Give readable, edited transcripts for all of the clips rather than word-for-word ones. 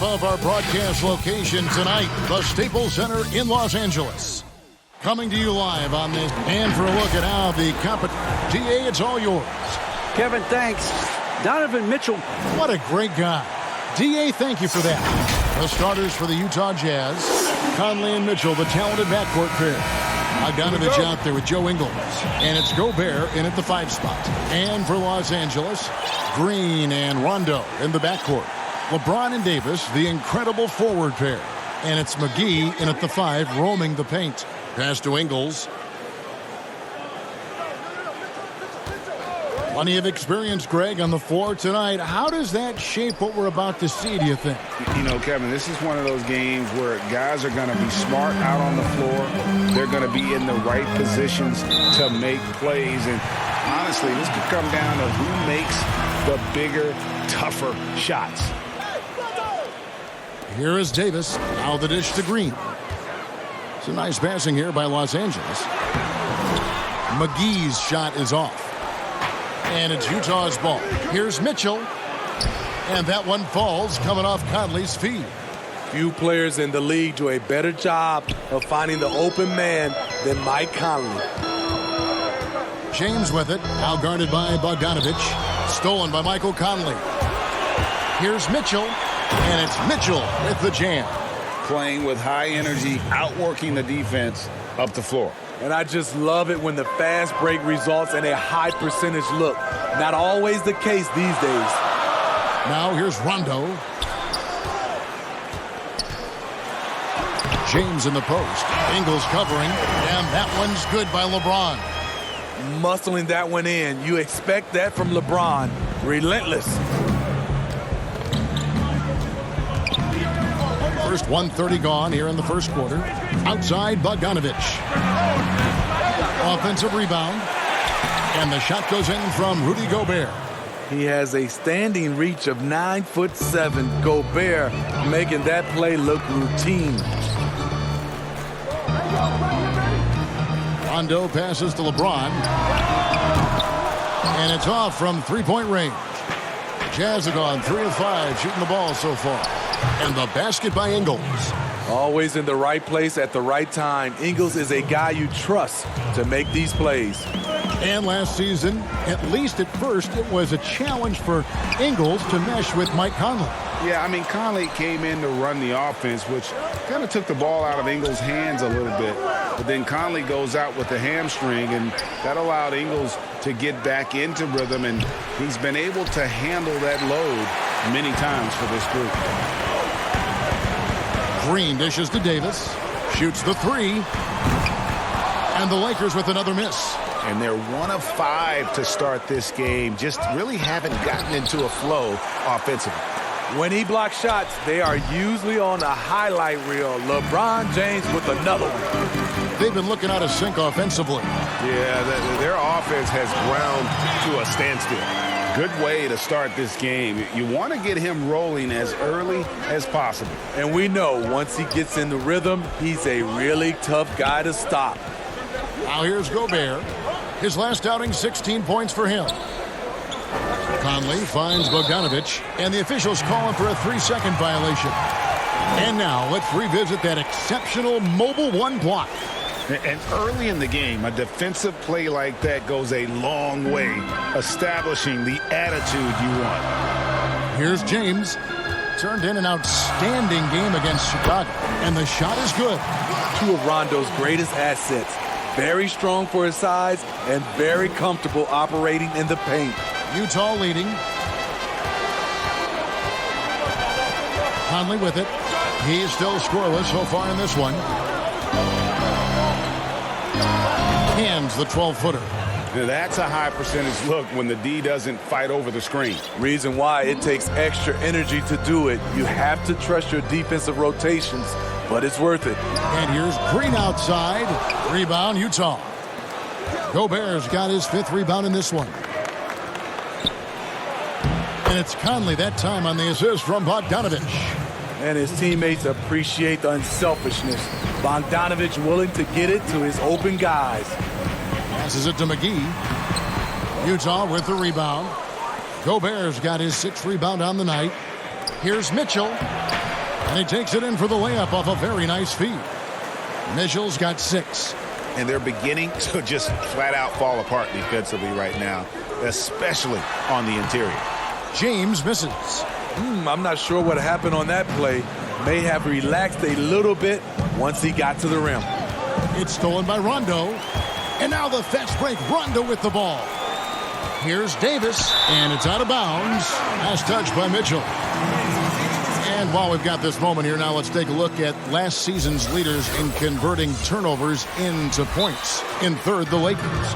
Of our broadcast location tonight, the Staples Center in Los Angeles. Coming to you live on this, and for a look at how the DA, it's all yours. Kevin, thanks. Donovan Mitchell. What a great guy. DA, thank you for that. The starters for the Utah Jazz, Conley and Mitchell, the talented backcourt pair. Bogdanovich out there with Joe Ingles. And it's Gobert in at the 5 spot. And for Los Angeles, Green and Rondo in the backcourt. LeBron and Davis, the incredible forward pair. And it's McGee in at the 5, roaming the paint. Pass to Ingles. Plenty of experience, Greg, on the floor tonight. How does that shape what we're about to see, do you think? You know, Kevin, this is one of those games where guys are going to be smart out on the floor. They're going to be in the right positions to make plays. And honestly, this could come down to who makes the bigger, tougher shots. Here is Davis. Now the dish to Green. It's a nice passing here by Los Angeles. McGee's shot is off. And it's Utah's ball. Here's Mitchell. And that one falls coming off Conley's feet. Few players in the league do a better job of finding the open man than Mike Conley. James with it. Now guarded by Bogdanovich. Stolen by Michael Conley. Here's Mitchell. And it's Mitchell with the jam. Playing with high energy, outworking the defense up the floor. And I just love it when the fast break results in a high percentage look. Not always the case these days. Now here's Rondo. James in the post. Ingles covering. And that one's good by LeBron. Muscling that one in. You expect that from LeBron. Relentless. First 1:30 gone here in the first quarter. Outside Bogdanovich. Offensive rebound. And the shot goes in from Rudy Gobert. He has a standing reach of 9'7". Gobert making that play look routine. Rondo passes to LeBron. And it's off from three-point range. Jazz have gone 3 of 5 shooting the ball so far. And the basket by Ingles. Always in the right place at the right time. Ingles is a guy you trust to make these plays. And last season, at least at first, it was a challenge for Ingles to mesh with Mike Conley. Yeah, I mean, Conley came in to run the offense, which kind of took the ball out of Ingles' hands a little bit. But then Conley goes out with the hamstring, and that allowed Ingles to get back into rhythm, and he's been able to handle that load many times for this group. Green dishes to Davis. Shoots the 3. And the Lakers with another miss. And they're 1 of 5 to start this game. Just really haven't gotten into a flow offensively. When he blocks shots, they are usually on a highlight reel. LeBron James with another one. They've been looking out of sync offensively. Yeah, their offense has ground to a standstill. Good way to start this game. You want to get him rolling as early as possible. And we know once he gets in the rhythm, he's a really tough guy to stop. Now here's Gobert. His last outing, 16 points for him. Conley finds Bogdanovich, and the officials call him for a 3-second violation. And now let's revisit that exceptional mobile 1 block. And early in the game, a defensive play like that goes a long way, establishing the attitude you want. Here's James. Turned in an outstanding game against Chicago, and the shot is good. 2 of Rondo's greatest assets. Very strong for his size and very comfortable operating in the paint. Utah leading. Conley with it. He's still scoreless so far in this one. Hands the 12-footer. That's a high percentage look when the D doesn't fight over the screen. Reason why it takes extra energy to do it. You have to trust your defensive rotations, but it's worth it. And here's Green outside. Rebound, Utah. Gobert's got his 5th rebound in this one. And it's Conley that time on the assist from Bogdanovich. And his teammates appreciate the unselfishness. Bogdanovich willing to get it to his open guys. Passes it to McGee. Utah with the rebound. Gobert's got his 6th rebound on the night. Here's Mitchell. And he takes it in for the layup off a very nice feed. Mitchell's got 6. And they're beginning to just flat out fall apart defensively right now, especially on the interior. James misses. I'm not sure what happened on that play. May have relaxed a little bit once he got to the rim. It's stolen by Rondo. And now the fast break. Rondo with the ball. Here's Davis, and it's out of bounds. Last touch by Mitchell. And while we've got this moment here, now let's take a look at last season's leaders in converting turnovers into points. In third, the Lakers.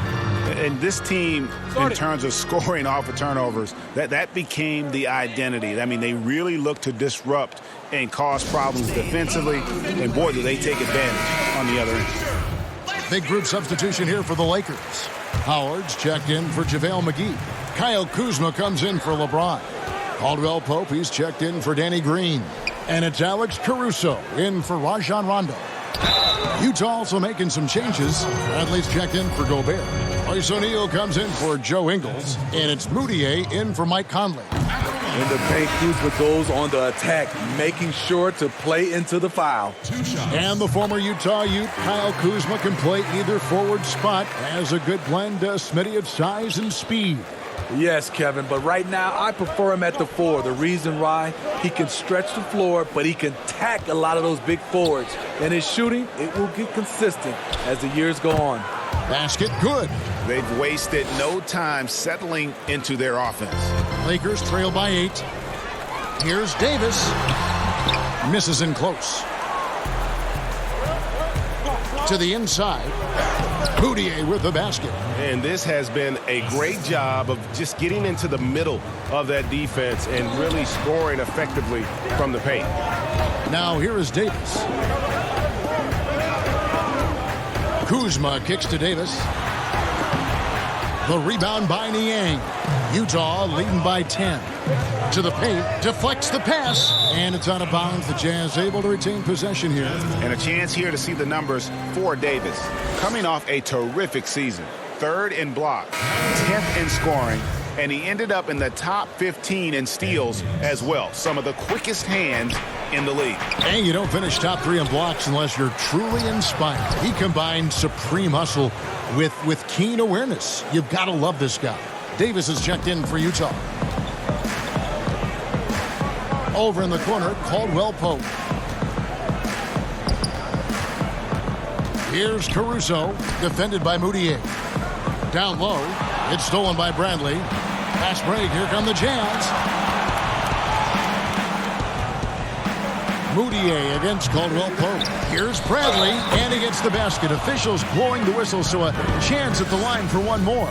And this team, in terms of scoring off of turnovers, that became the identity. I mean, they really look to disrupt and cause problems defensively. And boy, do they take advantage on the other end. Big group substitution here for the Lakers. Howard's checked in for JaVale McGee. Kyle Kuzma comes in for LeBron. Caldwell Pope, he's checked in for Danny Green. And it's Alex Caruso in for Rajon Rondo. Utah also making some changes. Bradley's checked in for Gobert. Royce O'Neal comes in for Joe Ingles. And it's Moutier in for Mike Conley. In the paint, Kuzma goes on the attack, making sure to play into the foul. And the former Utah Ute, Kyle Kuzma, can play either forward spot. Has a good blend, Smitty, of size and speed. Yes, Kevin, but right now I prefer him at the 4. The reason why, he can stretch the floor, but he can tack a lot of those big forwards. And his shooting, it will get consistent as the years go on. Basket good. They've wasted no time settling into their offense. Lakers trail by 8. Here's Davis. Misses in close. To the inside. Moutier with the basket. And this has been a great job of just getting into the middle of that defense and really scoring effectively from the paint. Now here is Davis. Kuzma kicks to Davis. The rebound by Niang. Utah leading by 10. To the paint, deflects the pass, and it's out of bounds. The Jazz able to retain possession here. And a chance here to see the numbers for Davis. Coming off a terrific season. 3rd in blocks, 10th in scoring, and he ended up in the top 15 in steals as well. Some of the quickest hands in the league. And you don't finish top 3 in blocks unless you're truly inspired. He combined supreme hustle with keen awareness. You've got to love this guy. Davis is checked in for Utah. Over in the corner, Caldwell Pope. Here's Caruso, defended by Moutier. Down low, it's stolen by Bradley. Fast break, here come the Jazz. Moutier against Caldwell Pope. Here's Bradley, and he gets the basket. Officials blowing the whistle, so a chance at the line for one more.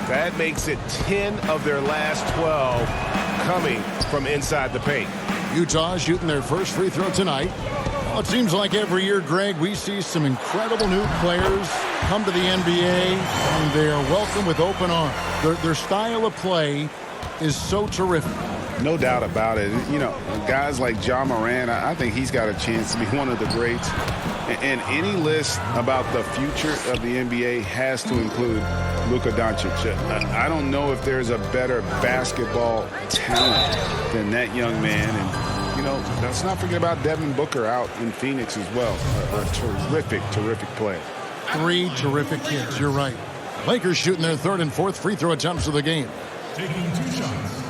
That makes it 10 of their last 12 coming from inside the paint. Utah shooting their first free throw tonight. Well, it seems like every year, Greg, we see some incredible new players come to the NBA, and they are welcomed with open arms. Their style of play is so terrific. No doubt about it. You know, guys like Ja Morant, I think he's got a chance to be one of the greats. And any list about the future of the NBA has to include Luka Doncic. I don't know if there's a better basketball talent than that young man. And, you know, let's not forget about Devin Booker out in Phoenix as well. A terrific, terrific player. 3 terrific kids, you're right. Lakers shooting their 3rd and 4th free throw attempts of the game. Taking 2 shots.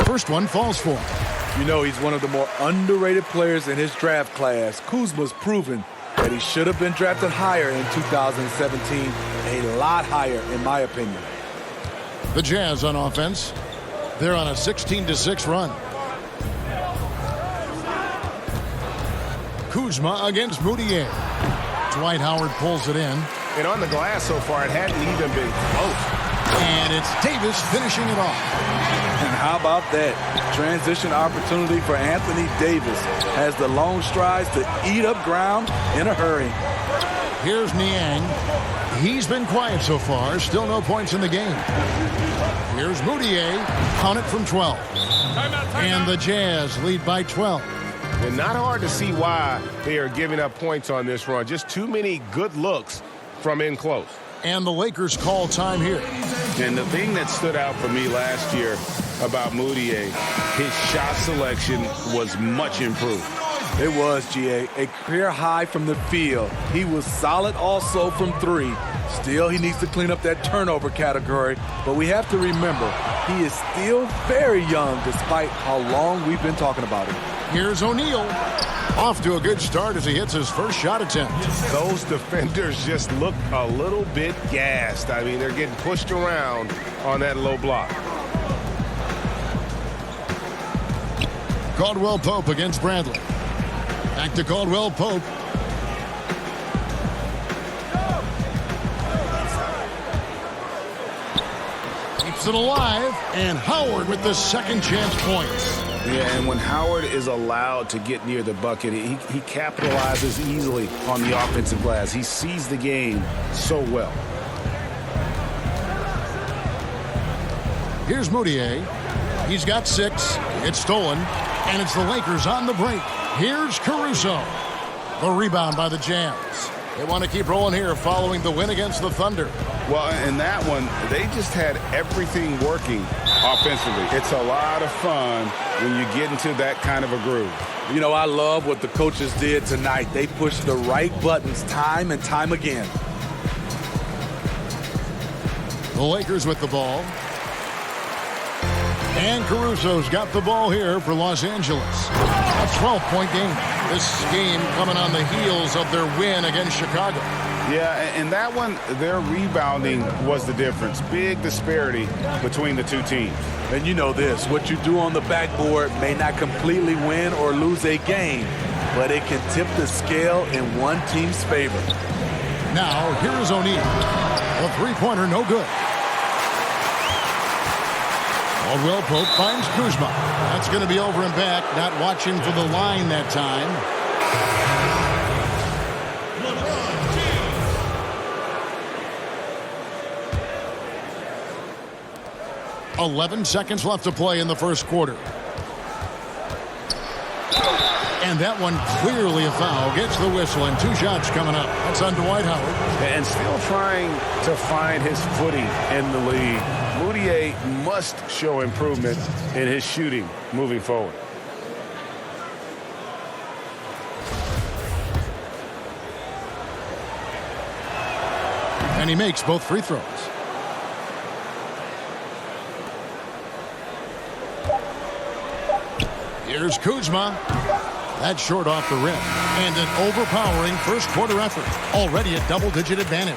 First one falls for him. You know, he's one of the more underrated players in his draft class. Kuzma's proven that he should have been drafted higher in 2017, a lot higher in my opinion. The Jazz on offense. They're on a 16-6 run. Kuzma against Moutier. Dwight Howard pulls it in. And on the glass so far, it hadn't even been close. And it's Davis finishing it off. And how about that? Transition opportunity for Anthony Davis. Has the long strides to eat up ground in a hurry. Here's Niang. He's been quiet so far. Still no points in the game. Here's Moutier. Count it from 12. And the Jazz lead by 12. And not hard to see why they are giving up points on this run. Just too many good looks from in close. And the Lakers call time here. And the thing that stood out for me last year, about Moutier. His shot selection was much improved. It was, GA. A career high from the field. He was solid also from three. Still, he needs to clean up that turnover category. But we have to remember, he is still very young despite how long we've been talking about him. Here's O'Neal. Off to a good start as he hits his first shot attempt. Those defenders just look a little bit gassed. I mean, they're getting pushed around on that low block. Caldwell Pope against Bradley. Back to Caldwell Pope. Keeps it alive, and Howard with the second chance points. Yeah, and when Howard is allowed to get near the bucket, he capitalizes easily on the offensive glass. He sees the game so well. Here's Moutier. He's got 6. It's stolen, and it's the Lakers on the break. Here's Caruso. The rebound by the Jazz. They want to keep rolling here following the win against the Thunder. Well, in that one, they just had everything working offensively. It's a lot of fun when you get into that kind of a groove. You know, I love what the coaches did tonight. They pushed the right buttons time and time again. The Lakers with the ball. And Caruso's got the ball here for Los Angeles. A 12-point game. This game coming on the heels of their win against Chicago. Yeah, and that one, their rebounding was the difference. Big disparity between the two teams. And you know this, what you do on the backboard may not completely win or lose a game, but it can tip the scale in one team's favor. Now, here is O'Neal. A three-pointer, no good. Caldwell Pope finds Kuzma. That's going to be over and back, not watching for the line that time. James. 11 seconds left to play in the first quarter. And that one clearly a foul. Gets the whistle, and 2 shots coming up. That's on Dwight Howard. And still trying to find his footing in the league. Moutier must show improvement in his shooting moving forward. And he makes both free throws. Here's Kuzma. That's short off the rim. And an overpowering first quarter effort. Already a double-digit advantage.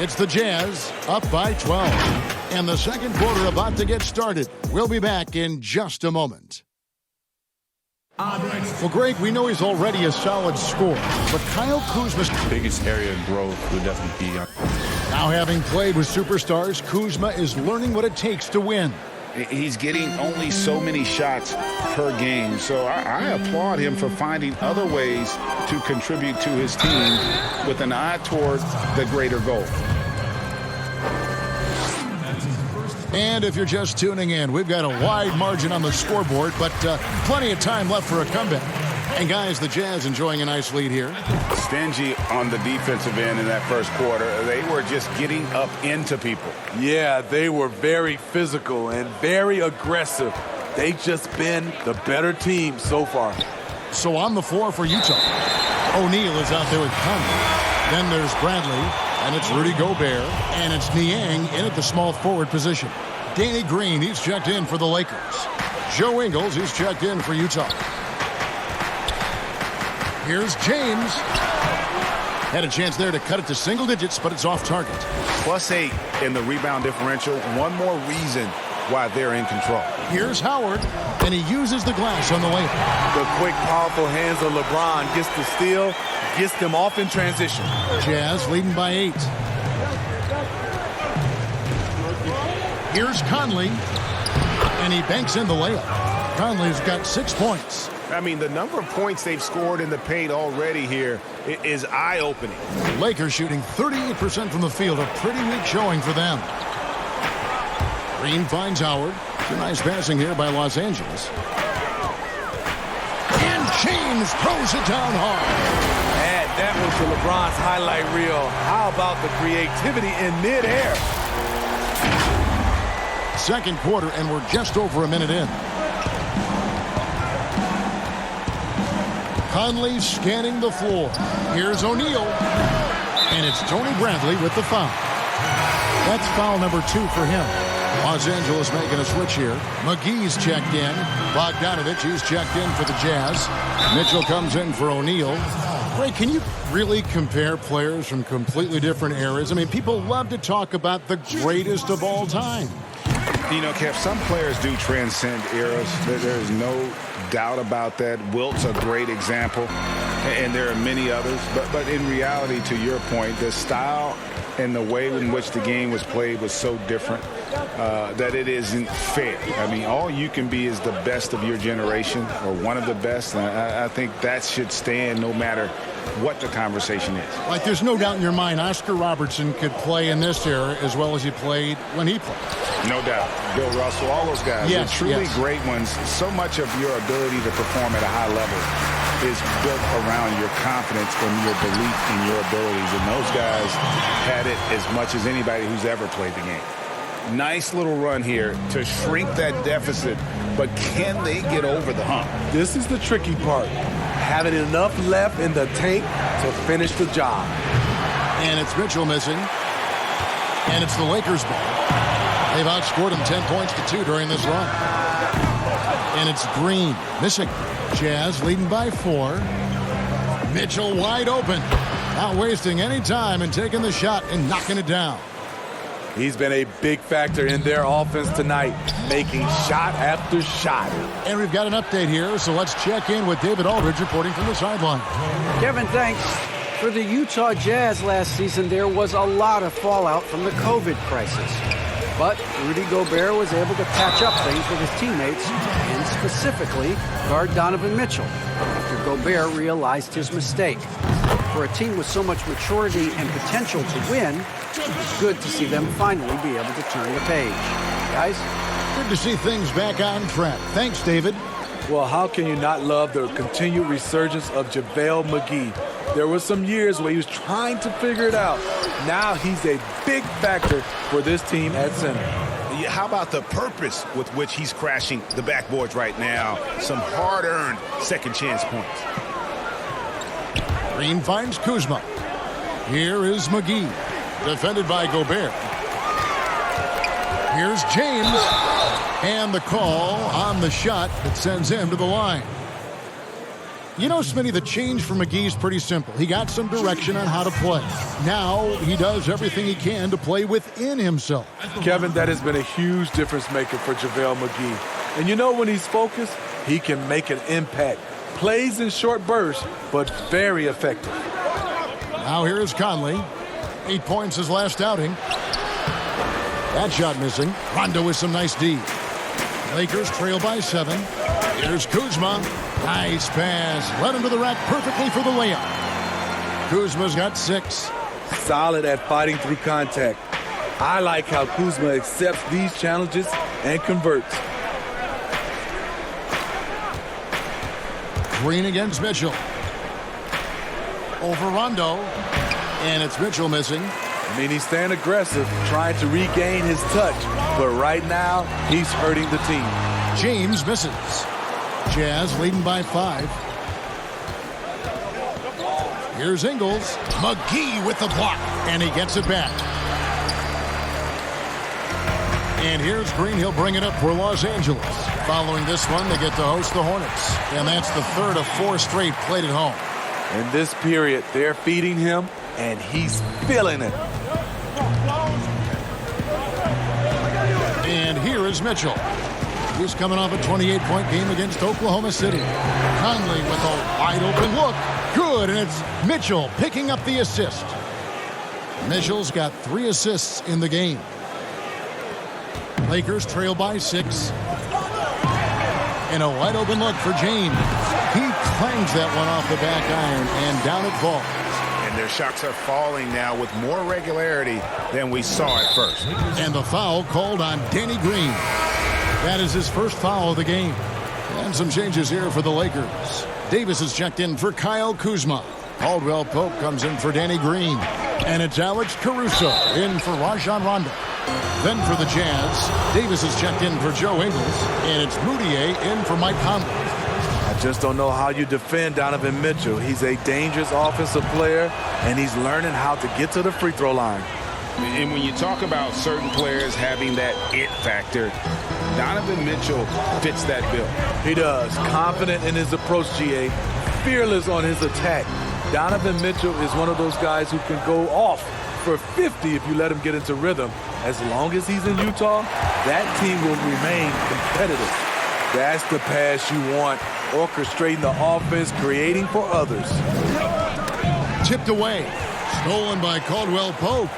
It's the Jazz up by 12. And the second quarter about to get started. We'll be back in just a moment. Well, Greg, we know he's already a solid scorer, but Kyle Kuzma's biggest area of growth would definitely be. Now, having played with superstars, Kuzma is learning what it takes to win. He's getting only so many shots per game, so I applaud him for finding other ways to contribute to his team with an eye toward the greater goal. And if you're just tuning in, we've got a wide margin on the scoreboard, but plenty of time left for a comeback. And guys, the Jazz enjoying a nice lead here. Stingy on the defensive end in that first quarter. They were just getting up into people. Yeah, they were very physical and very aggressive. They've just been the better team so far. So on the floor for Utah, O'Neal is out there with Conley. Then there's Bradley. And it's Rudy Gobert, and it's Niang in at the small forward position. Danny Green, he's checked in for the Lakers. Joe Ingles, he's checked in for Utah. Here's James. Had a chance there to cut it to single digits, but it's off target. +8 in the rebound differential. One more reason why they're in control. Here's Howard, and he uses the glass on the layup. The quick, powerful hands of LeBron gets the steal. Gets them off in transition. Jazz leading by 8. Here's Conley, and he banks in the layup. Conley's got 6 points. I mean, the number of points they've scored in the paint already here is eye-opening. Lakers shooting 38% from the field, a pretty weak showing for them. Green finds Howard. It's a nice passing here by Los Angeles. And James throws it down hard. That was the LeBron's highlight reel. How about the creativity in midair? Second quarter, and we're just over a minute in. Conley scanning the floor. Here's O'Neal. And it's Tony Bradley with the foul. That's foul number 2 for him. Los Angeles making a switch here. McGee's checked in. Bogdanovich, he's checked in for the Jazz. Mitchell comes in for O'Neal. Ray, can you really compare players from completely different eras? I mean, people love to talk about the greatest of all time. You know, Kev, some players do transcend eras. There's no doubt about that. Wilt's a great example, and there are many others. But in reality, to your point, the style and the way in which the game was played was so different that it isn't fair. I mean, all you can be is the best of your generation or one of the best. And I think that should stand no matter what the conversation is. Like, there's no doubt in your mind Oscar Robertson could play in this era as well as he played when he played. No doubt. Bill Russell, all those guys. Yes, They're truly great ones. So much of your ability to perform at a high level is built around your confidence and your belief in your abilities. And those guys had it as much as anybody who's ever played the game. Nice little run here to shrink that deficit, but can they get over the hump? This is the tricky part. Having enough left in the tank to finish the job. And it's Mitchell missing. And it's the Lakers' ball. They've outscored him 10 points to 2 during this run. And it's Green missing. Jazz leading by 4. Mitchell wide open. Not wasting any time and taking the shot and knocking it down. He's been a big factor in their offense tonight, making shot after shot. And we've got an update here, so let's check in with David Aldridge reporting from the sideline. Kevin, thanks. For the Utah Jazz last season, there was a lot of fallout from the COVID crisis. But Rudy Gobert was able to patch up things with his teammates and specifically guard Donovan Mitchell after Gobert realized his mistake. For a team with so much maturity and potential to win, it's good to see them finally be able to turn the page. Guys? Good to see things back on track. Thanks, David. Well, how can you not love the continued resurgence of JaVale McGee? There were some years where he was trying to figure it out. Now he's a big factor for this team at center. How about the purpose with which he's crashing the backboards right now? Some hard-earned second chance points. Green finds Kuzma. Here is McGee, defended by Gobert. Here's James, and the call on the shot that sends him to the line. You know, Smitty, the change for McGee is pretty simple. He got some direction on how to play. Now he does everything he can to play within himself. Kevin, that has been a huge difference maker for JaVale McGee. And you know, when he's focused, he can make an impact. Plays in short bursts, but very effective. Now here is Conley. 8 points his last outing. That shot missing. Rondo with some nice D. Lakers trail by 7. Here's Kuzma. Nice pass. Led him to the rack perfectly for the layup. Kuzma's got 6. Solid at fighting through contact. I like how Kuzma accepts these challenges and converts. Green against Mitchell. Over Rondo. And it's Mitchell missing. I mean, he's staying aggressive, trying to regain his touch. But right now, he's hurting the team. James misses. Jazz leading by 5. Here's Ingles. McGee with the block. And he gets it back. And here's Green. He'll bring it up for Los Angeles. Following this one, they get to host the Hornets. And that's the third of 4 straight played at home. In this period, they're feeding him, and he's feeling it. And here is Mitchell. He's coming off a 28-point game against Oklahoma City. Conley with a wide-open look. Good, and it's Mitchell picking up the assist. Mitchell's got 3 assists in the game. Lakers trail by 6. And a wide-open look for James. He clangs that one off the back iron, and down it falls. And their shots are falling now with more regularity than we saw at first. And the foul called on Danny Green. That is his first foul of the game. And some changes here for the Lakers. Davis is checked in for Kyle Kuzma. Caldwell Pope comes in for Danny Green. And it's Alex Caruso in for Rajon Rondo. Then for the Jazz, Davis is checked in for Joe Ingles, and it's Moutier in for Mike Conley. I just don't know how you defend Donovan Mitchell. He's a dangerous offensive player, and he's learning how to get to the free throw line. And when you talk about certain players having that it factor, Donovan Mitchell fits that bill. He does. Confident in his approach, GA. Fearless on his attack. Donovan Mitchell is one of those guys who can go off for 50 if you let him get into rhythm. As long as he's in Utah, that team will remain competitive. That's the pass you want. Orchestrating the offense, creating for others. Tipped away. Stolen by Caldwell Pope.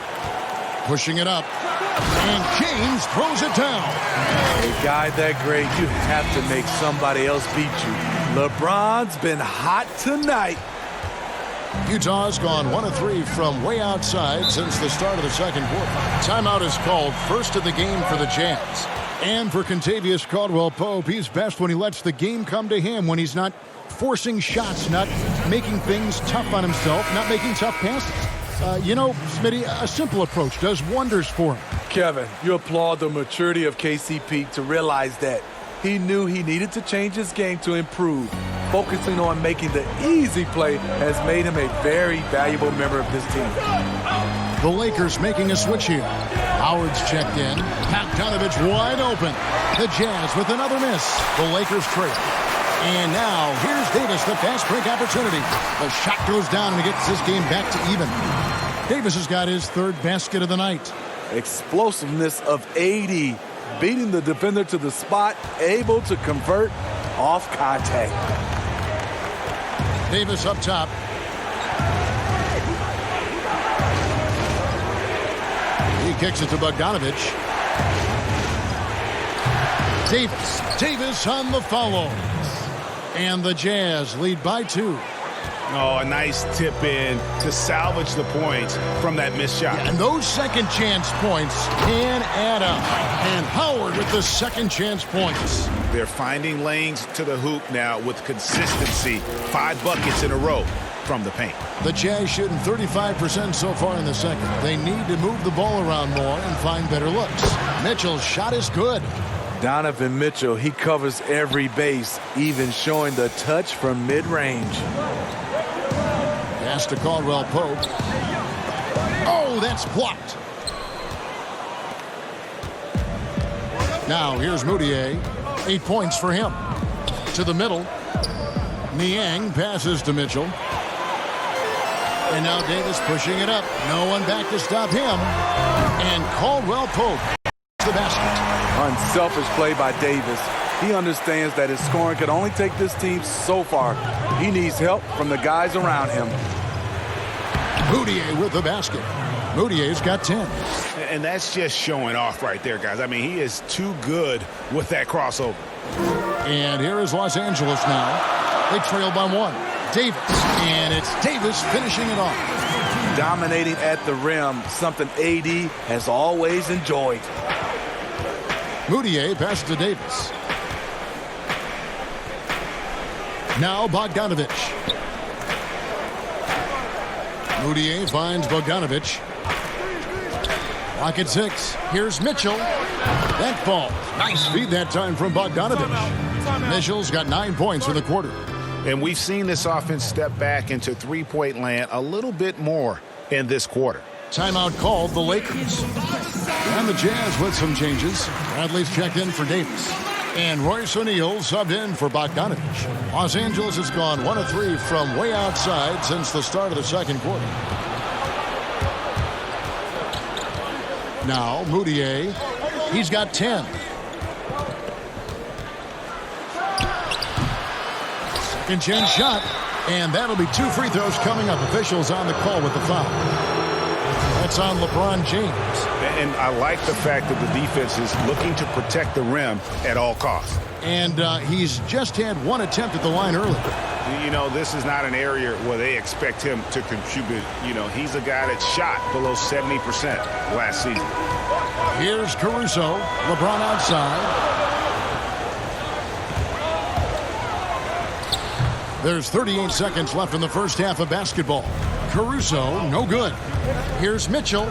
Pushing it up. And James throws it down. A guy that great, you have to make somebody else beat you. LeBron's been hot tonight. Utah's gone 1 of 3 from way outside since the start of the second quarter. Timeout is called, first of the game for the Jazz. And for Kentavious Caldwell-Pope, he's best when he lets the game come to him, when he's not forcing shots, not making things tough on himself, not making tough passes. You know, Smitty, a simple approach does wonders for him. Kevin, you applaud the maturity of KCP to realize that. He knew he needed to change his game to improve. Focusing on making the easy play has made him a very valuable member of this team. The Lakers making a switch here. Howard's checked in. Bogdanovich wide open. The Jazz with another miss. The Lakers trail. And now here's Davis, the fast break opportunity. The shot goes down and he gets this game back to even. Davis has got his third basket of the night. Explosiveness of 80. Beating the defender to the spot, able to convert off contact. Davis up top. He kicks it to Bogdanovich. Davis on the follow. And the Jazz lead by 2. Oh, a nice tip in to salvage the points from that missed shot. And those second chance points can add up. And Howard with the second chance points. They're finding lanes to the hoop now with consistency. 5 buckets in a row from the paint. The Jazz shooting 35% so far in the second. They need to move the ball around more and find better looks. Mitchell's shot is good. Donovan Mitchell, he covers every base, even showing the touch from mid-range. Pass to Caldwell-Pope. Oh, that's blocked. Now here's Moutier. 8 points for him. To the middle. Niang passes to Mitchell. And now Davis pushing it up. No one back to stop him. And Caldwell-Pope the basket. Unselfish play by Davis. He understands that his scoring can only take this team so far. He needs help from the guys around him. Moutier with the basket. Moutier's got 10. And that's just showing off right there, guys. I mean, he is too good with that crossover. And here is Los Angeles now. They trail by 1. Davis. And it's Davis finishing it off. Dominating at the rim, something AD has always enjoyed. Moutier passes to Davis. Now Bogdanovich. Moutier finds Bogdanovich. Lock at 6. Here's Mitchell. That ball. Nice feed that time from Bogdanovich. Mitchell's got 9 points in the quarter. And we've seen this offense step back into three-point land a little bit more in this quarter. Timeout called the Lakers. And the Jazz with some changes. Bradley's checked in for Davis. And Royce O'Neal subbed in for Bogdanovich. Los Angeles has gone 1 of 3 from way outside since the start of the second quarter. Now Moutier. He's got 10. Second chance shot. And that'll be 2 free throws coming up. Officials on the call with the foul. That's on LeBron James. And I like the fact that the defense is looking to protect the rim at all costs. And he's just had 1 attempt at the line early. You know, this is not an area where they expect him to contribute. You know, he's a guy that shot below 70% last season. Here's Caruso. LeBron outside. There's 38 seconds left in the first half of basketball. Caruso, no good. Here's Mitchell.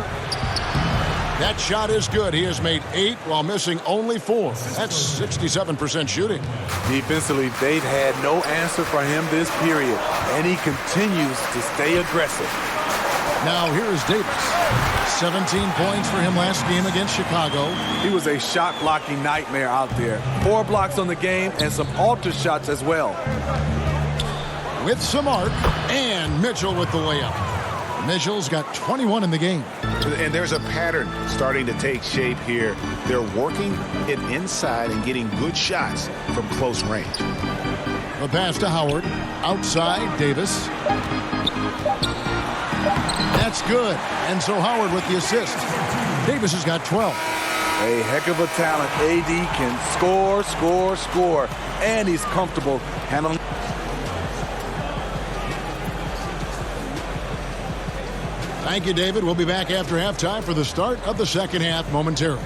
That shot is good. He has made 8 while missing only 4. That's 67% shooting. Defensively, they've had no answer for him this period, and he continues to stay aggressive. Now here is Davis. 17 points for him last game against Chicago. He was a shot-blocking nightmare out there. 4 blocks on the game and some alter shots as well. With some arc, and Mitchell with the layup. Mitchell's got 21 in the game. And there's a pattern starting to take shape here. They're working it inside and getting good shots from close range. The pass to Howard. Outside, Davis. That's good. And so Howard with the assist. Davis has got 12. A heck of a talent. AD can score, score, score. And he's comfortable handling. Thank you, David. We'll be back after halftime for the start of the second half momentarily.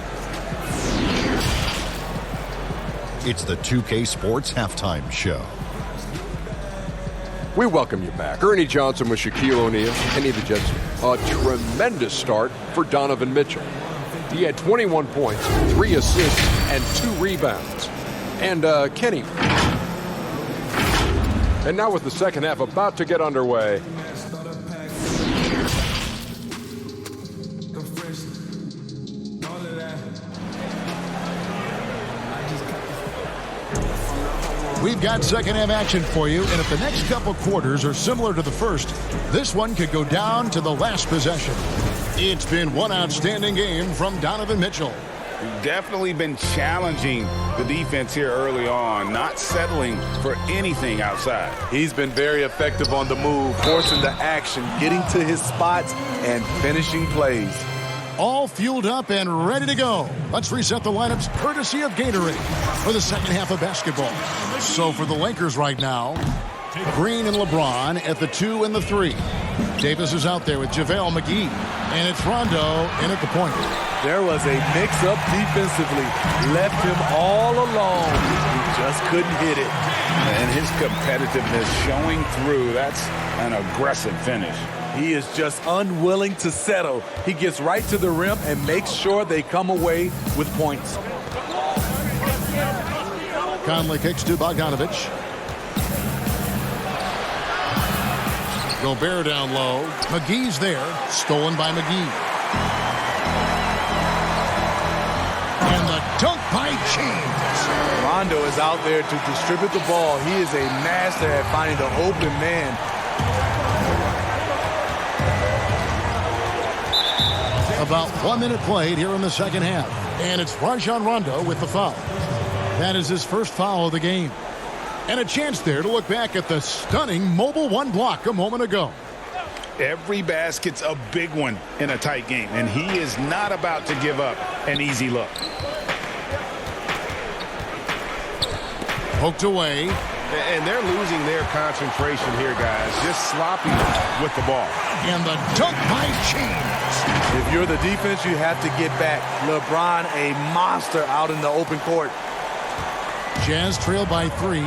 It's the 2K Sports Halftime Show. We welcome you back. Ernie Johnson with Shaquille O'Neal, Kenny the Jets. A tremendous start for Donovan Mitchell. He had 21 points, 3 assists, and 2 rebounds. And Kenny. And now with the second half about to get underway. We've got second half action for you, and if the next couple quarters are similar to the first, this one could go down to the last possession. It's been one outstanding game from Donovan Mitchell. Definitely been challenging the defense here early on, not settling for anything outside. He's been very effective on the move, forcing the action, getting to his spots, and finishing plays. All fueled up and ready to go. Let's reset the lineups courtesy of Gatorade for the second half of basketball. So for the Lakers right now, Green and LeBron at the 2 and the 3. Davis is out there with JaVale McGee, and it's Rondo in at the point. There was a mix-up defensively. Left him all alone. He just couldn't hit it. And his competitiveness showing through. That's an aggressive finish. He is just unwilling to settle. He gets right to the rim and makes sure they come away with points. Conley kicks to Bogdanovich. Gobert down low. McGee's there. Stolen by McGee. And the dunk by James. Rondo is out there to distribute the ball. He is a master at finding the open man. About 1 minute played here in the second half. And it's Rajon Rondo with the foul. That is his first foul of the game. And a chance there to look back at the stunning mobile 1 block a moment ago. Every basket's a big one in a tight game, and he is not about to give up an easy look. Poked away. And they're losing their concentration here, guys. Just sloppy with the ball. And the dunk by James. If you're the defense, you have to get back. LeBron, a monster out in the open court. Jazz trailed by 3.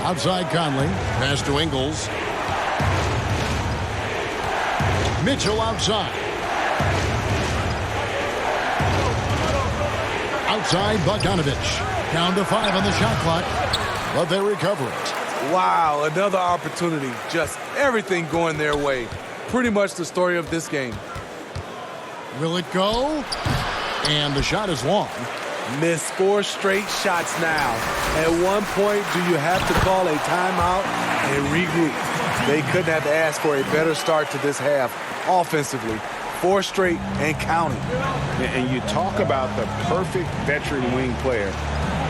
Outside Conley. Pass to Ingles. Mitchell outside. Outside Bogdanovich. Down to 5 on the shot clock. But they recover it. Wow, another opportunity. Just everything going their way. Pretty much the story of this game. Will it go? And the shot is long. Missed 4 straight shots now. At one point, do you have to call a timeout and regroup? They couldn't have asked for a better start to this half offensively. 4 straight and counting. And you talk about the perfect veteran wing player.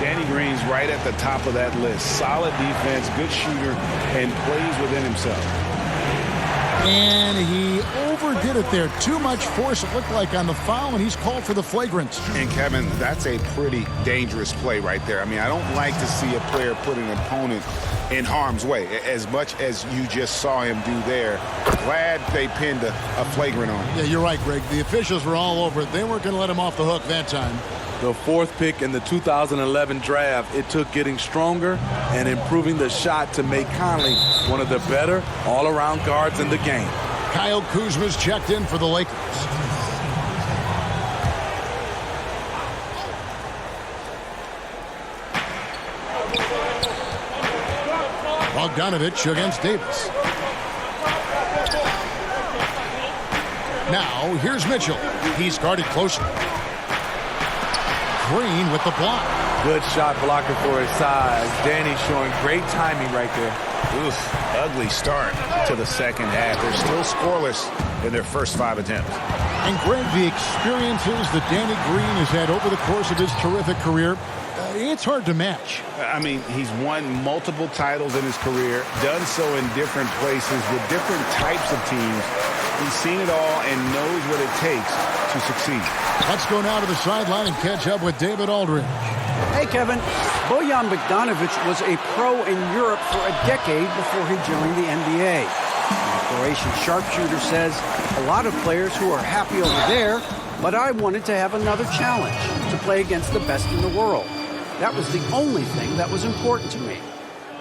Danny Green's right at the top of that list. Solid defense, good shooter, and plays within himself. And he overdid it there. Too much force, it looked like, on the foul, and he's called for the flagrant. And, Kevin, that's a pretty dangerous play right there. I mean, I don't like to see a player put an opponent in harm's way, as much as you just saw him do there. Glad they pinned a flagrant on him. Yeah, you're right, Greg. The officials were all over it. They weren't going to let him off the hook that time. The 4th pick in the 2011 draft, it took getting stronger and improving the shot to make Conley one of the better all-around guards in the game. Kyle Kuzma's checked in for the Lakers. Bogdanovich against Davis. Now, here's Mitchell. He's guarded closely. Green with the block. Good shot blocker for his size. Danny showing great timing right there. Oof, ugly start to the second half. They're still scoreless in their first 5 attempts. And Greg, the experiences that Danny Green has had over the course of his terrific career, it's hard to match. I mean, he's won multiple titles in his career, done so in different places with different types of teams. He's seen it all and knows what it takes to succeed. Let's go now to the sideline and catch up with David Aldridge. Hey, Kevin. Bojan Bogdanovic was a pro in Europe for a decade before he joined the NBA. The Croatian sharpshooter says, a lot of players who are happy over there, but I wanted to have another challenge, to play against the best in the world. That was the only thing that was important to me.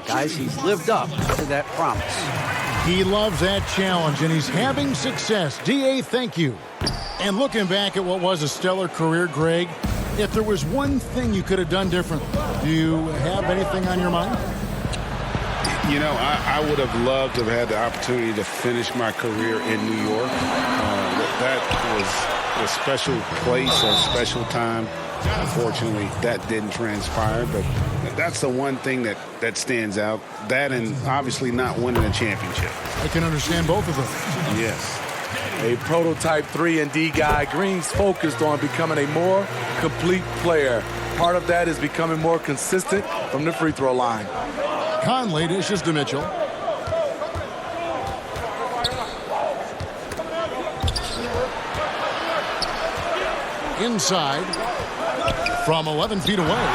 Guys, he's lived up to that promise. He loves that challenge, and he's having success. D.A., thank you. And looking back at what was a stellar career, Greg, if there was one thing you could have done differently, do you have anything on your mind? You know, I would have loved to have had the opportunity to finish my career in New York. That was a special place, a special time. Unfortunately, that didn't transpire, but that's the one thing that stands out. That and obviously not winning a championship. I can understand both of them. Yes. A prototype 3-and-D guy, Green's focused on becoming a more complete player. Part of that is becoming more consistent from the free throw line. Conley dishes to Mitchell. Inside. From 11 feet away.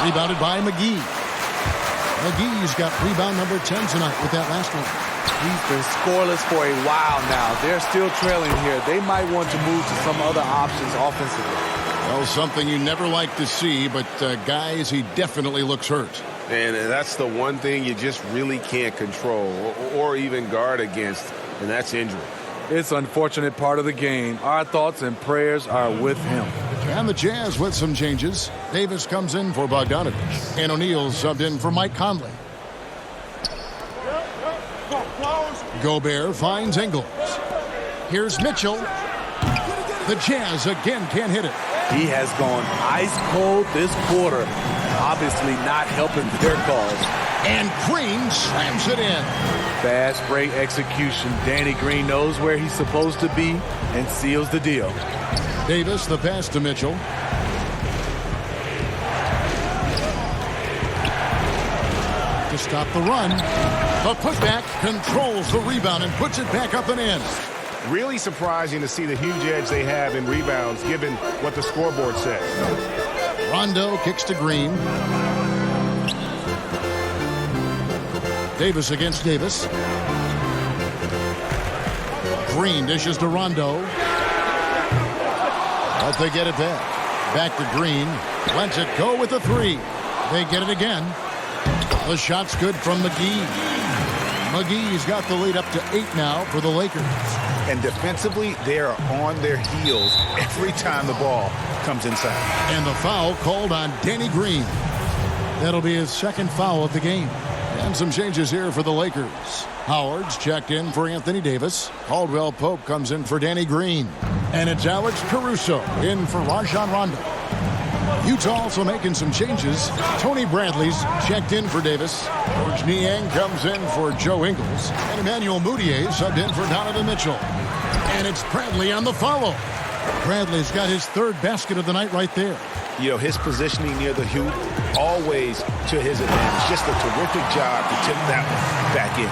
Rebounded by McGee. McGee's got rebound number 10 tonight with that last one. He's been scoreless for a while now. They're still trailing here. They might want to move to some other options offensively. Well, something you never like to see, but guys, he definitely looks hurt. And that's the one thing you just really can't control or even guard against, and that's injury. It's an unfortunate part of the game. Our thoughts and prayers are with him. And the Jazz with some changes. Davis comes in for Bogdanovich. And O'Neal subbed in for Mike Conley. Gobert finds Ingles. Here's Mitchell. The Jazz again can't hit it. He has gone ice cold this quarter. Obviously not helping their cause. And Green slams it in. Fast break execution. Danny Green knows where he's supposed to be and seals the deal. Davis, the pass to Mitchell. To stop the run. The putback controls the rebound and puts it back up and in. Really surprising to see the huge edge they have in rebounds given what the scoreboard says. Rondo kicks to Green. Davis against Davis. Green dishes to Rondo. But they get it back. Back to Green. Lets it go with the three. They get it again. The shot's good from McGee. McGee's got the lead up to 8 now for the Lakers. And defensively, they are on their heels every time the ball comes inside. And the foul called on Danny Green. That'll be his second foul of the game. And some changes here for the Lakers. Howard's checked in for Anthony Davis. Caldwell Pope comes in for Danny Green. And it's Alex Caruso in for Rajon Rondo. Utah also making some changes. Tony Bradley's checked in for Davis. George Niang comes in for Joe Ingles. And Emmanuel Mudiay subbed in for Donovan Mitchell. And it's Bradley on the follow. Bradley's got his third basket of the night right there. You know, his positioning near the hoop, always to his advantage. Just a terrific job to tip that one back in.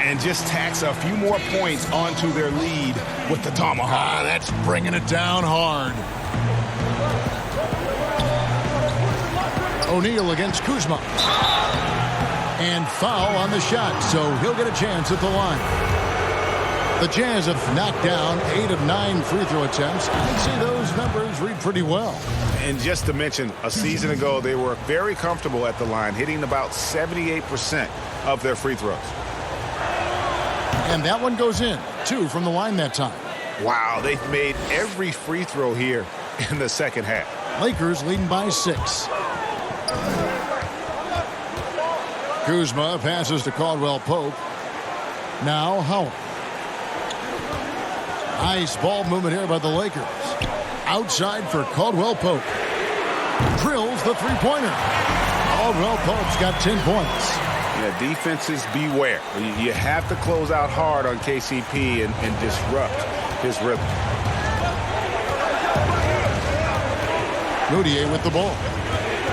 And just tacks a few more points onto their lead with the tomahawk. That's bringing it down hard. O'Neal against Kuzma. And foul on the shot, so he'll get a chance at the line. The Jazz have knocked down 8 of 9 free throw attempts. I'd say those numbers read pretty well. And just to mention, a season ago, they were very comfortable at the line, hitting about 78% of their free throws. And that one goes in. 2 from the line that time. Wow, they've made every free throw here in the second half. Lakers leading by 6. Kuzma passes to Caldwell Pope. Now Howard. Nice ball movement here by the Lakers. Outside for Caldwell Pope. Drills the three-pointer. Caldwell Pope's got 10 points. Yeah, defenses beware. You have to close out hard on KCP and disrupt his rhythm. Moutier with the ball.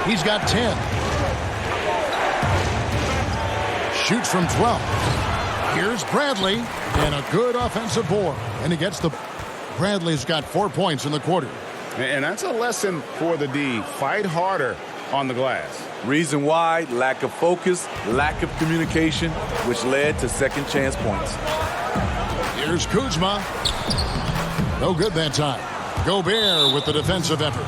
He's got 10. Shoots from 12. Here's Bradley. And a good offensive board. And he gets the... Bradley's got 4 points in the quarter. And that's a lesson for the D. Fight harder on the glass. Reason why, lack of focus, lack of communication, which led to second chance points. Here's Kuzma. No good that time. Gobert with the defensive effort.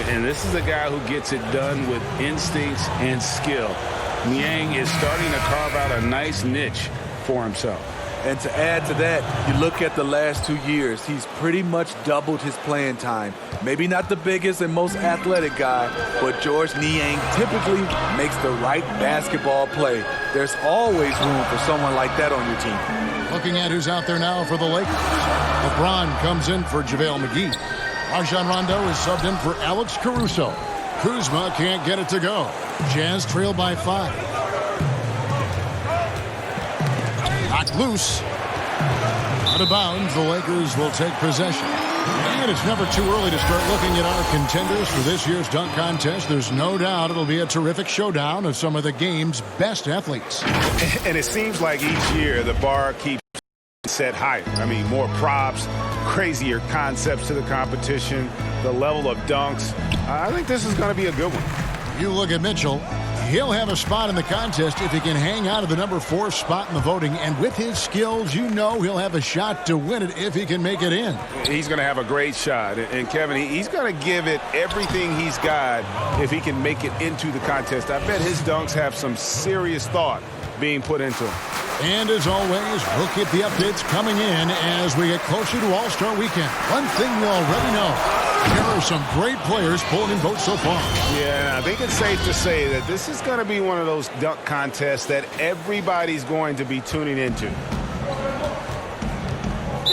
And this is a guy who gets it done with instincts and skill. Niang is starting to carve out a nice niche for himself. And to add to that, you look at the last 2 years, he's pretty much doubled his playing time. Maybe not the biggest and most athletic guy, but George Niang typically makes the right basketball play. There's always room for someone like that on your team. Looking at who's out there now for the Lakers. LeBron comes in for JaVale McGee. Rajon Rondo is subbed in for Alex Caruso. Kuzma can't get it to go. Jazz trail by 5. Knocked loose. Out of bounds, the Lakers will take possession. And it's never too early to start looking at our contenders for this year's dunk contest. There's no doubt it'll be a terrific showdown of some of the game's best athletes. And it seems like each year the bar keeps set higher. I mean, more props, crazier concepts to the competition, the level of dunks. I think this is going to be a good one. You look at Mitchell. He'll have a spot in the contest if he can hang out of the number 4 spot in the voting. And with his skills, you know he'll have a shot to win it if he can make it in. He's going to have a great shot. And Kevin, he's going to give it everything he's got if he can make it into the contest. I bet his dunks have some serious thought being put into them. And as always, we'll keep the updates coming in as we get closer to All-Star Weekend. One thing you already know. There are some great players pulling in votes so far. Yeah, I think it's safe to say that this is going to be one of those dunk contests that everybody's going to be tuning into.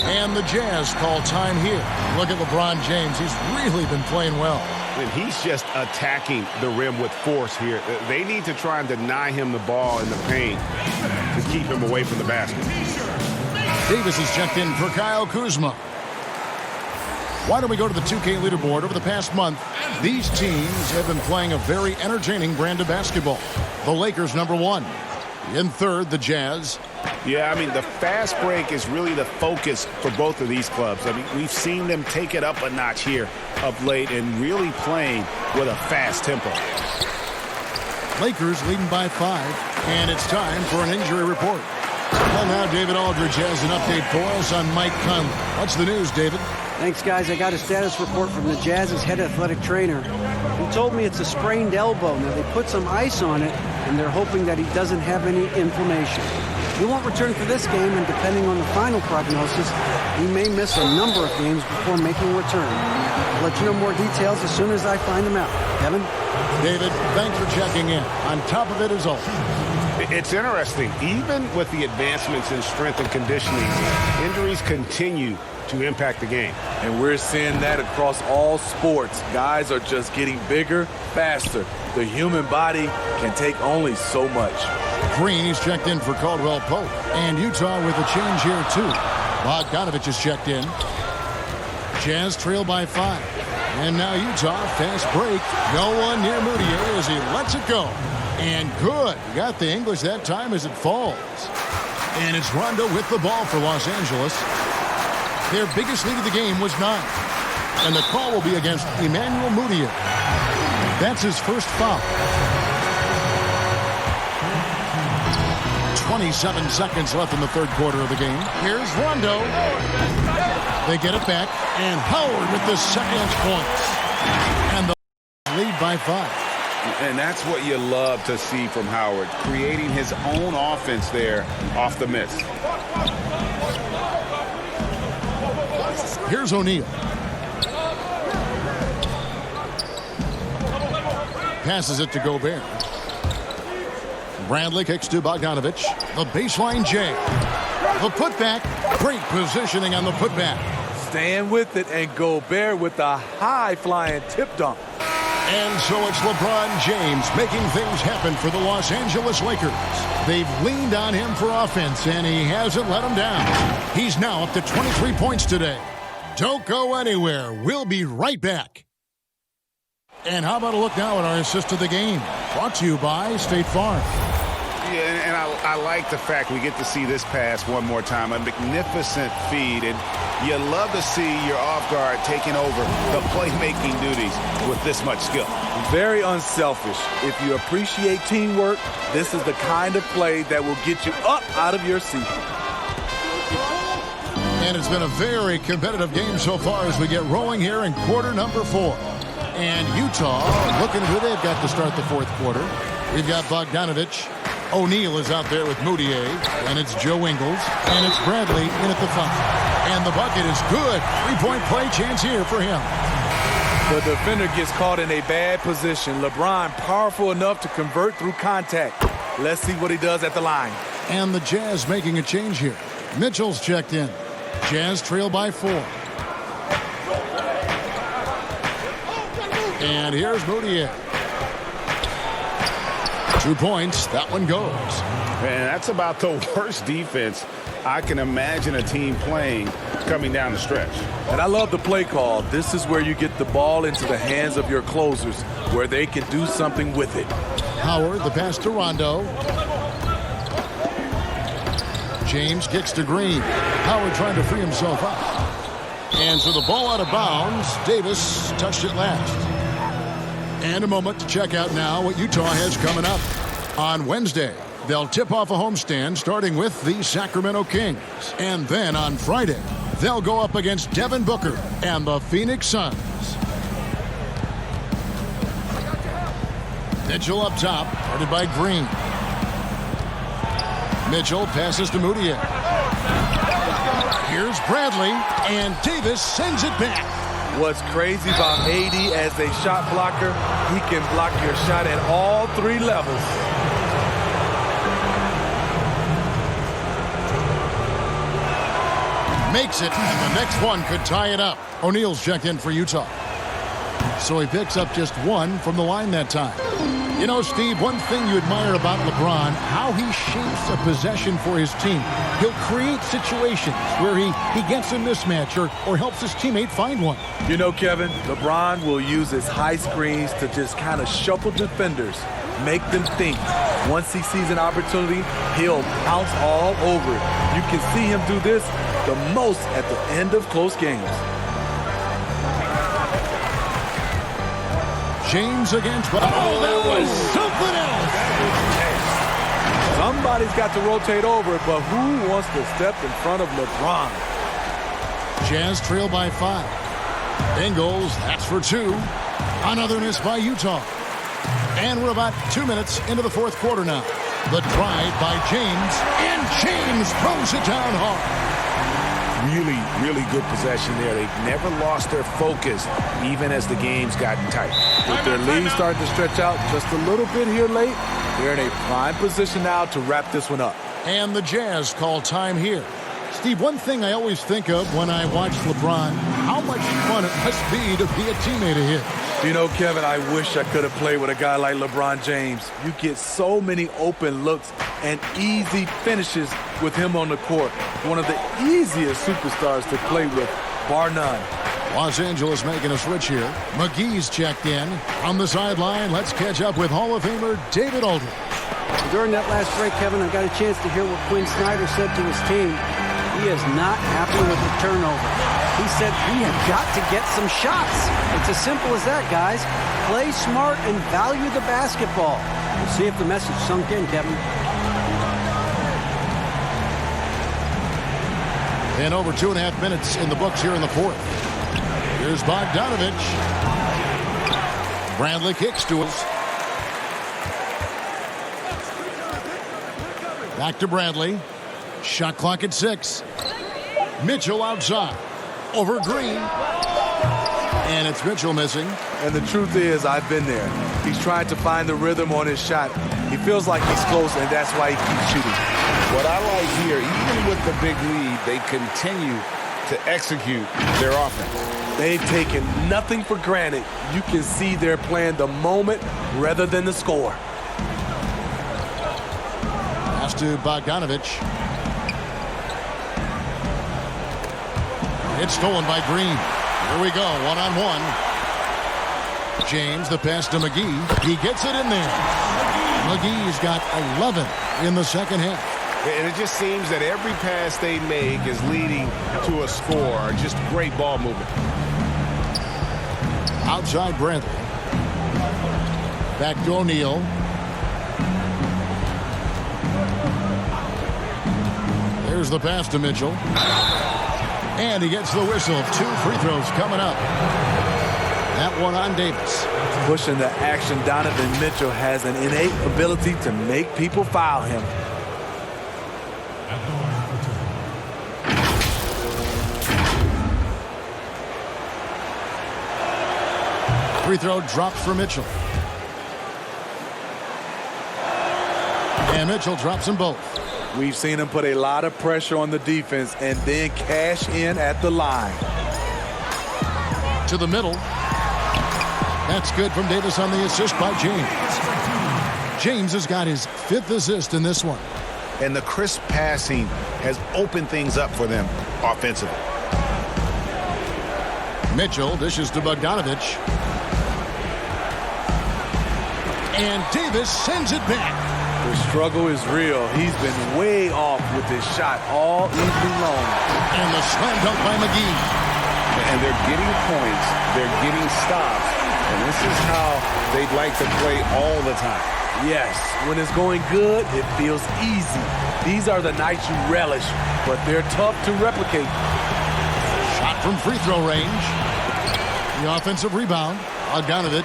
And the Jazz call time here. Look at LeBron James. He's really been playing well. And he's just attacking the rim with force here. They need to try and deny him the ball in the paint to keep him away from the basket. Davis is checked in for Kyle Kuzma. Why don't we go to the 2K leaderboard? Over the past month, these teams have been playing a very entertaining brand of basketball. The Lakers, number 1. In third, the Jazz. Yeah, I mean, the fast break is really the focus for both of these clubs. I mean, we've seen them take it up a notch here of late and really playing with a fast tempo. Lakers leading by 5, and it's time for an injury report. Well, now David Aldridge has an update for us on Mike Conley. What's the news, David? Thanks, guys. I got a status report from the Jazz's head athletic trainer. He told me it's a sprained elbow. Now, they put some ice on it, and they're hoping that he doesn't have any inflammation. He won't return for this game, and depending on the final prognosis, he may miss a number of games before making a return. I'll let you know more details as soon as I find them out. Kevin? David, thanks for checking in. On top of it as always. It's interesting. Even with the advancements in strength and conditioning, injuries continue to impact the game. And we're seeing that across all sports. Guys are just getting bigger, faster. The human body can take only so much. Green, he's checked in for Caldwell Pope. And Utah with a change here, too. Bogdanovich is checked in. Jazz trail by 5. And now Utah, fast break. No one near Moutier as he lets it go. And good. Got the English that time as it falls. And it's Rondo with the ball for Los Angeles. Their biggest lead of the game was 9. And the call will be against Emmanuel Moutier. That's his first foul. 27 seconds left in the third quarter of the game. Here's Rondo. They get it back. And Howard with the second points. And the lead by 5. And that's what you love to see from Howard, creating his own offense there off the miss. Here's O'Neal. Passes it to Gobert. Bradley kicks to Bogdanovich. The baseline J. The putback. Great positioning on the putback. Staying with it, and Gobert with the high-flying tip dunk. And so it's LeBron James making things happen for the Los Angeles Lakers. They've leaned on him for offense, and he hasn't let them down. He's now up to 23 points today. Don't go anywhere. We'll be right back. And how about a look now at our assist of the game? Brought to you by State Farm. Yeah, and I like the fact we get to see this pass one more time. A magnificent feed, and you love to see your off guard taking over the playmaking duties with this much skill. Very unselfish. If you appreciate teamwork, this is the kind of play that will get you up out of your seat. And it's been a very competitive game so far as we get rolling here in quarter number 4. And Utah looking at who they've got to start the fourth quarter. We've got Bogdanovich. O'Neal is out there with Moutier, and it's Joe Ingles, and it's Bradley in at the foul. And the bucket is good. Three-point play chance here for him. The defender gets caught in a bad position. LeBron powerful enough to convert through contact. Let's see what he does at the line. And the Jazz making a change here. Mitchell's checked in. Jazz trail by 4. And here's Moutier. 2 points. That one goes. Man, that's about the worst defense I can imagine a team playing coming down the stretch. And I love the play call. This is where you get the ball into the hands of your closers, where they can do something with it. Howard, the pass to Rondo. James kicks to Green. Howard trying to free himself up. And so the ball out of bounds. Davis touched it last. And a moment to check out now what Utah has coming up. On Wednesday, they'll tip off a homestand starting with the Sacramento Kings. And then on Friday, they'll go up against Devin Booker and the Phoenix Suns. Mitchell up top, guarded by Green. Mitchell passes to Moutier. Here's Bradley, and Davis sends it back. What's crazy about AD as a shot blocker, he can block your shot at all 3 levels. Makes it, and the next one could tie it up. O'Neal's checked in for Utah. So he picks up just 1 from the line that time. You know, Steve, one thing you admire about LeBron, how he shapes a possession for his team. He'll create situations where he gets a mismatch or helps his teammate find one. You know, Kevin, LeBron will use his high screens to just kind of shuffle defenders, make them think. Once he sees an opportunity, he'll pounce all over it. You can see him do this the most at the end of close games. James against... Oh, that was something else! Somebody's got to rotate over, but who wants to step in front of LeBron? Jazz trail by 5. Ingles, that's for 2. Another miss by Utah. And we're about 2 minutes into the fourth quarter now. The drive by James, and James throws it down hard. Really, really good possession there. They've never lost their focus, even as the game's gotten tight. With their lead starting to stretch out just a little bit here late, they're in a prime position now to wrap this one up. And the Jazz call time here. Steve, one thing I always think of when I watch LeBron, how much fun it must be to be a teammate of his. You know, Kevin, I wish I could have played with a guy like LeBron James. You get so many open looks and easy finishes with him on the court. One of the easiest superstars to play with, bar none. Los Angeles making a switch here. McGee's checked in. On the sideline, let's catch up with Hall of Famer David Aldridge. During that last break, Kevin, I got a chance to hear what Quinn Snyder said to his team. He is not happy with the turnover. He said we have got to get some shots. It's as simple as that, guys. Play smart and value the basketball. We'll see if the message sunk in, Kevin. And over 2.5 minutes in the books here in the fourth. Here's Bogdanovich. Bradley kicks to us. Back to Bradley. Shot clock at 6. Mitchell outside. Over Green. And it's Mitchell missing. And the truth is, I've been there. He's trying to find the rhythm on his shot. He feels like he's close, and that's why he keeps shooting. What I like here, even with the big lead, they continue to execute their offense. They've taken nothing for granted. You can see they're playing the moment rather than the score. Pass to Bogdanovich. It's stolen by Green. Here we go, one-on-one. James, the pass to McGee. He gets it in there. McGee's got 11 in the second half. And it just seems that every pass they make is leading to a score. Just great ball movement. Outside Bradley. Back to O'Neal. There's the pass to Mitchell. And he gets the whistle. 2 free throws coming up. That one on Davis. Pushing the action, Donovan Mitchell has an innate ability to make people foul him. Free throw drops for Mitchell. And Mitchell drops them both. We've seen him put a lot of pressure on the defense and then cash in at the line. To the middle. That's good from Davis on the assist by James. James has got his 5th assist in this one. And the crisp passing has opened things up for them offensively. Mitchell dishes to Bogdanovich. And Davis sends it back. The struggle is real. He's been way off with his shot all evening long. And the slam dunk by McGee. And they're getting points. They're getting stops. And this is how they'd like to play all the time. Yes, when it's going good, it feels easy. These are the nights you relish, but they're tough to replicate. Shot from free throw range. The offensive rebound. Bogdanovich.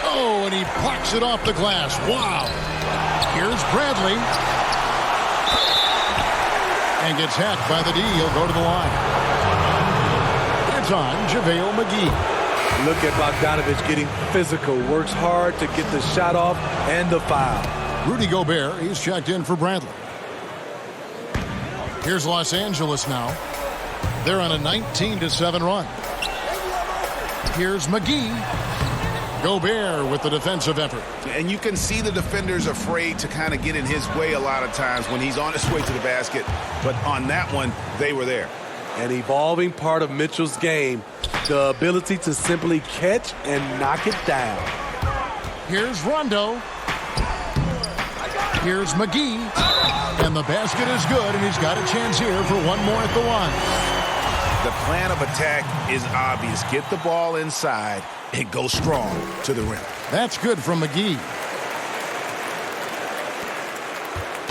Oh, and he blocks it off the glass. Wow. Here's Bradley. And gets hacked by the D. He'll go to the line. That's on JaVale McGee. Look at Bogdanovich getting physical. Works hard to get the shot off and the foul. Rudy Gobert, he's checked in for Bradley. Here's Los Angeles now. They're on a 19-7 run. Here's McGee. Gobert with the defensive effort. And you can see the defenders afraid to kind of get in his way a lot of times when he's on his way to the basket. But on that one, they were there. An evolving part of Mitchell's game, the ability to simply catch and knock it down. Here's Rondo. Here's McGee. And the basket is good, and he's got a chance here for one more at the line. The plan of attack is obvious. Get the ball inside and go strong to the rim. That's good from McGee.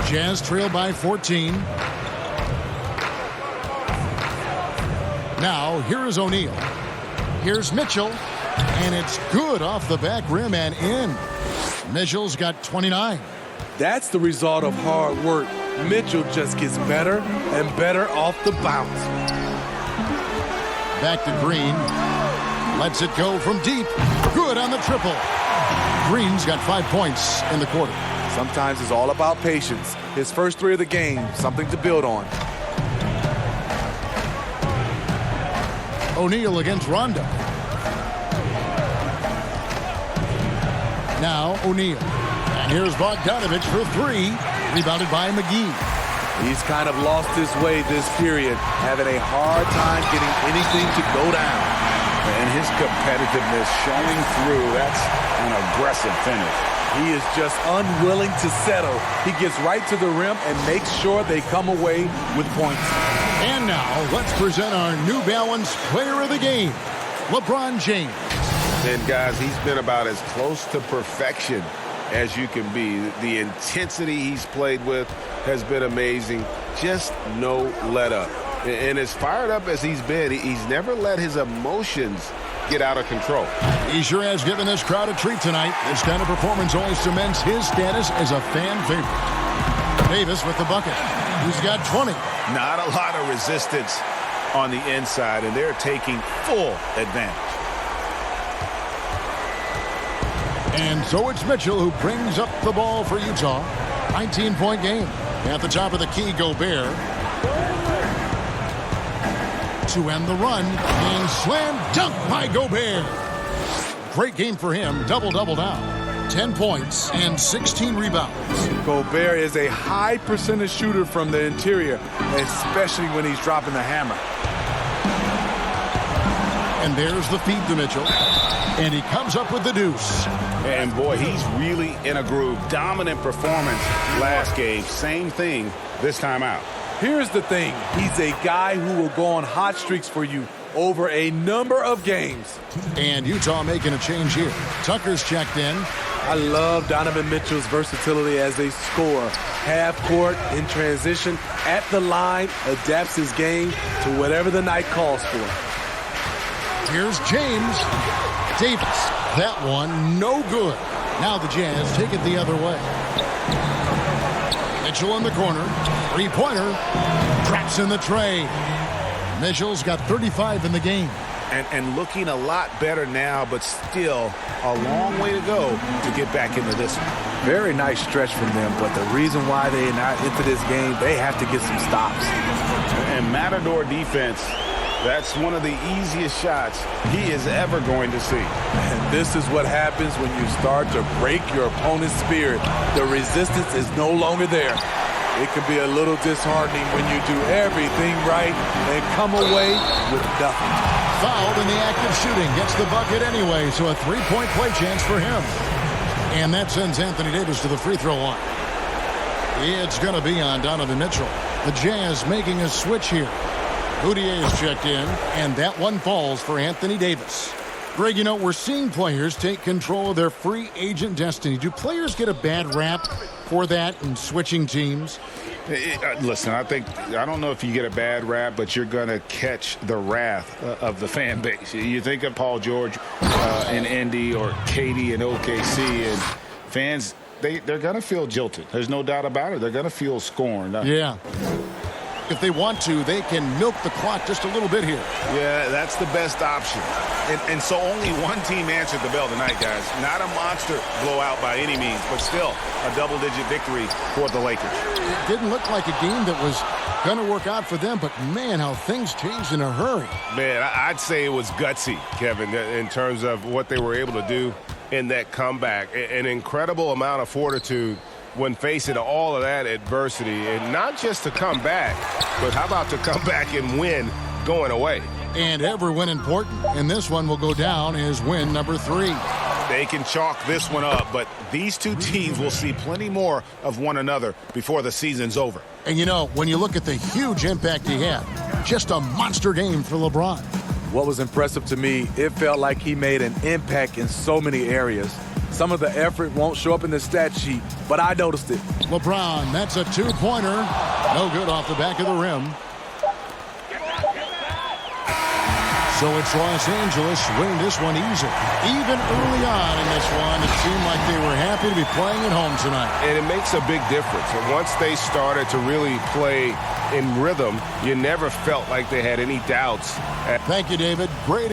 Jazz trail by 14. Now, here is O'Neal. Here's Mitchell. And it's good off the back rim and in. Mitchell's got 29. That's the result of hard work. Mitchell just gets better and better off the bounce. Back to Green. Lets it go from deep. Good on the triple. Green's got 5 points in the quarter. Sometimes it's all about patience. His first 3 of the game, something to build on. O'Neal against Rondo. Now O'Neal. And here's Bogdanovich for 3. Rebounded by McGee. He's kind of lost his way this period, having a hard time getting anything to go down. And his competitiveness showing through. That's an aggressive finish. He is just unwilling to settle. He gets right to the rim and makes sure they come away with points. And now, let's present our New Balance Player of the Game, LeBron James. And guys, he's been about as close to perfection as you can be. The intensity he's played with has been amazing. Just no let up. And as fired up as he's been, he's never let his emotions get out of control. He sure has given this crowd a treat tonight. This kind of performance only cements his status as a fan favorite. Davis with the bucket. He's got 20. Not a lot of resistance on the inside, and they're taking full advantage. And so it's Mitchell who brings up the ball for Utah. 19-point game. At the top of the key, Gobert. To end the run, and slam dunk by Gobert. Great game for him. Double-double now. 10 points and 16 rebounds. Gobert is a high percentage shooter from the interior, especially when he's dropping the hammer. And there's the feed to Mitchell. And he comes up with the deuce. And boy, he's really in a groove. Dominant performance last game. Same thing this time out. Here's the thing. He's a guy who will go on hot streaks for you over a number of games. And Utah making a change here. Tucker's checked in. I love Donovan Mitchell's versatility as a scorer. Half court, in transition, at the line, adapts his game to whatever the night calls for. Here's James. Davis. That one, no good. Now the Jazz take it the other way. Mitchell in the corner. Three-pointer. Traps in the tray. Mitchell's got 35 in the game. And looking a lot better now, but still a long way to go to get back into this one. Very nice stretch from them, but the reason why they're not into this game, they have to get some stops. And Matador defense, that's one of the easiest shots he is ever going to see. And this is what happens when you start to break your opponent's spirit. The resistance is no longer there. It can be a little disheartening when you do everything right and come away with nothing. Fouled in the act of shooting. Gets the bucket anyway, so a three-point play chance for him. And that sends Anthony Davis to the free throw line. It's going to be on Donovan Mitchell. The Jazz making a switch here. Goudier is checked in, and that one falls for Anthony Davis. Greg, you know, we're seeing players take control of their free agent destiny. Do players get a bad rap for that in switching teams? Listen, I don't know if you get a bad rap, but you're going to catch the wrath of the fan base. You think of Paul George in Indy or KD in OKC, and fans, they're going to feel jilted. There's no doubt about it. They're going to feel scorned. Yeah. If they want to, they can milk the clock just a little bit here. Yeah, that's the best option. And so only one team answered the bell tonight, guys. Not a monster blowout by any means, but still a double-digit victory for the Lakers. It didn't look like a game that was going to work out for them, but, man, how things changed in a hurry. Man, I'd say it was gutsy, Kevin, in terms of what they were able to do in that comeback. An incredible amount of fortitude when facing all of that adversity, and not just to come back, but how about to come back and win going away? And every win important, and this one will go down as win number 3. They can chalk this one up, but these two teams will see plenty more of one another before the season's over. And, you know, when you look at the huge impact he had, just a monster game for LeBron. What was impressive to me, it felt like he made an impact in so many areas. Some of the effort won't show up in the stat sheet, but I noticed it. LeBron, that's a two-pointer. No good off the back of the rim. So it's Los Angeles winning this one easily. Even early on in this one, it seemed like they were happy to be playing at home tonight. And it makes a big difference. And once they started to really play in rhythm, you never felt like they had any doubts. Thank you, David. Great.